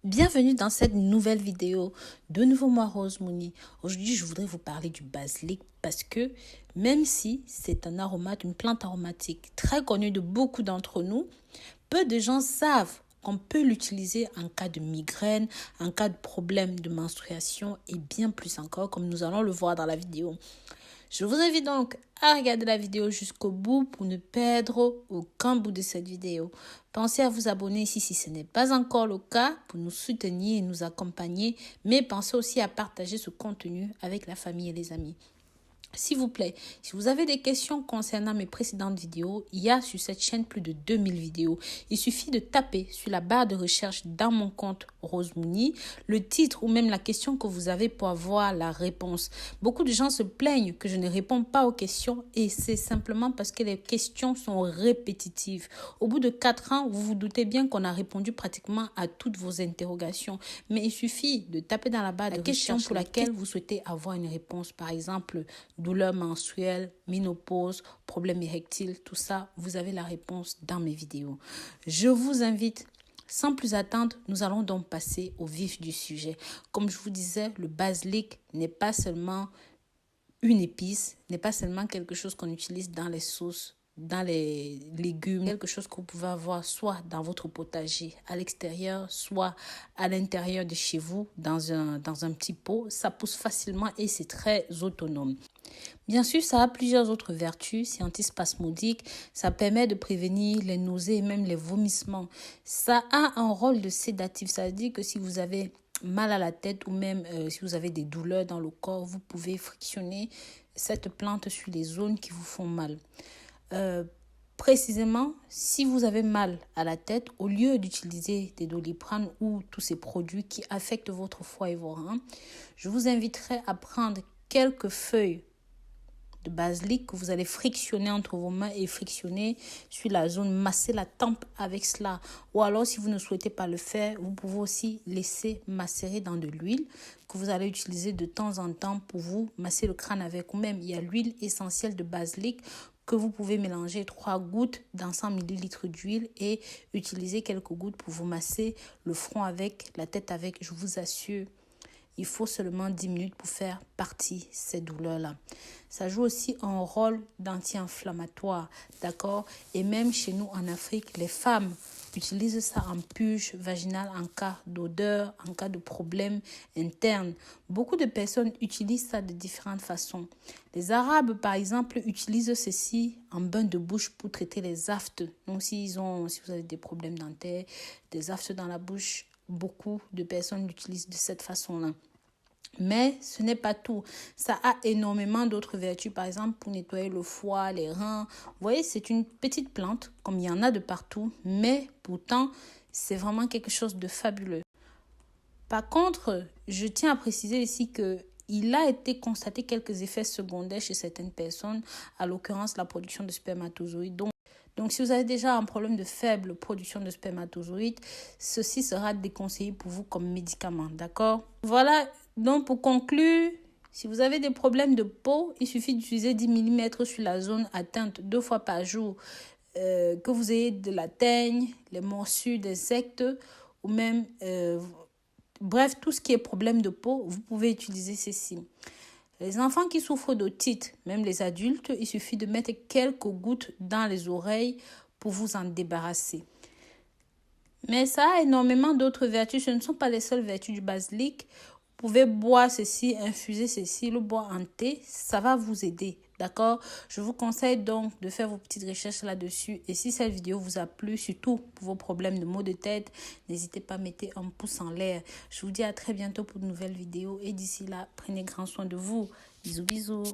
Bienvenue dans cette nouvelle vidéo. De nouveau moi Rose Mouni. Aujourd'hui je voudrais vous parler du basilic parce que même si c'est un aromate, une plante aromatique très connue de beaucoup d'entre nous, peu de gens savent qu'on peut l'utiliser en cas de migraine, en cas de problème de menstruation et bien plus encore comme nous allons le voir dans la vidéo. Je vous invite donc à regarder la vidéo jusqu'au bout pour ne perdre aucun bout de cette vidéo. Pensez à vous abonner ici si ce n'est pas encore le cas pour nous soutenir et nous accompagner. Mais pensez aussi à partager ce contenu avec la famille et les amis. S'il vous plaît, si vous avez des questions concernant mes précédentes vidéos, il y a sur cette chaîne plus de 2000 vidéos. Il suffit de taper sur la barre de recherche dans mon compte Rose Mouni, le titre ou même la question que vous avez pour avoir la réponse. Beaucoup de gens se plaignent que je ne réponds pas aux questions et c'est simplement parce que les questions sont répétitives. Au bout de 4 ans, vous vous doutez bien qu'on a répondu pratiquement à toutes vos interrogations. Mais il suffit de taper dans la barre de recherche pour laquelle vous souhaitez avoir une réponse. Par exemple, douleurs menstruelles, ménopause, problèmes érectiles, tout ça, vous avez la réponse dans mes vidéos. Je vous invite, sans plus attendre, nous allons donc passer au vif du sujet. Comme je vous disais, le basilic n'est pas seulement une épice, n'est pas seulement quelque chose qu'on utilise dans les sauces, dans les légumes, quelque chose que vous pouvez avoir soit dans votre potager à l'extérieur, soit à l'intérieur de chez vous, dans un petit pot. Ça pousse facilement et c'est très autonome. Bien sûr, ça a plusieurs autres vertus. C'est antispasmodique, ça permet de prévenir les nausées et même les vomissements. Ça a un rôle de sédatif, ça veut dire que si vous avez mal à la tête ou même si vous avez des douleurs dans le corps, vous pouvez frictionner cette plante sur les zones qui vous font mal. Précisément, si vous avez mal à la tête, au lieu d'utiliser des Doliprane ou tous ces produits qui affectent votre foie et vos reins, je vous inviterai à prendre quelques feuilles de basilic que vous allez frictionner entre vos mains et frictionner sur la zone, masser la tempe avec cela. Ou alors, si vous ne souhaitez pas le faire, vous pouvez aussi laisser macérer dans de l'huile que vous allez utiliser de temps en temps pour vous masser le crâne avec. Ou même, il y a l'huile essentielle de basilic que vous pouvez mélanger 3 gouttes dans 100 ml d'huile et utiliser quelques gouttes pour vous masser le front avec, la tête avec. Je vous assure, il faut seulement 10 minutes pour faire partie ces douleurs-là. Ça joue aussi un rôle d'anti-inflammatoire, d'accord? Et même chez nous en Afrique, les femmes utilisent ça en purge vaginale en cas d'odeur, en cas de problème interne. Beaucoup de personnes utilisent ça de différentes façons. Les Arabes, par exemple, utilisent ceci en bain de bouche pour traiter les aftes. Donc, si vous avez des problèmes dentaires, des aftes dans la bouche, beaucoup de personnes l'utilisent de cette façon-là. Mais ce n'est pas tout. Ça a énormément d'autres vertus. Par exemple, pour nettoyer le foie, les reins. Vous voyez, c'est une petite plante, comme il y en a de partout. Mais pourtant, c'est vraiment quelque chose de fabuleux. Par contre, je tiens à préciser ici qu'il a été constaté quelques effets secondaires chez certaines personnes, à l'occurrence la production de spermatozoïdes. Donc, si vous avez déjà un problème de faible production de spermatozoïdes, ceci sera déconseillé pour vous comme médicament, d'accord? Voilà, donc pour conclure, si vous avez des problèmes de peau, il suffit d'utiliser 10 mm sur la zone atteinte 2 fois par jour. Que vous ayez de la teigne, les morsures d'insectes ou même, bref, tout ce qui est problème de peau, vous pouvez utiliser ceci. Les enfants qui souffrent d'otite, même les adultes, il suffit de mettre quelques gouttes dans les oreilles pour vous en débarrasser. Mais ça a énormément d'autres vertus. Ce ne sont pas les seules vertus du basilic. Vous pouvez boire ceci, infuser ceci, le boire en thé. Ça va vous aider, d'accord? Je vous conseille donc de faire vos petites recherches là-dessus. Et si cette vidéo vous a plu, surtout pour vos problèmes de maux de tête, n'hésitez pas à mettre un pouce en l'air. Je vous dis à très bientôt pour de nouvelles vidéos. Et d'ici là, prenez grand soin de vous. Bisous, bisous.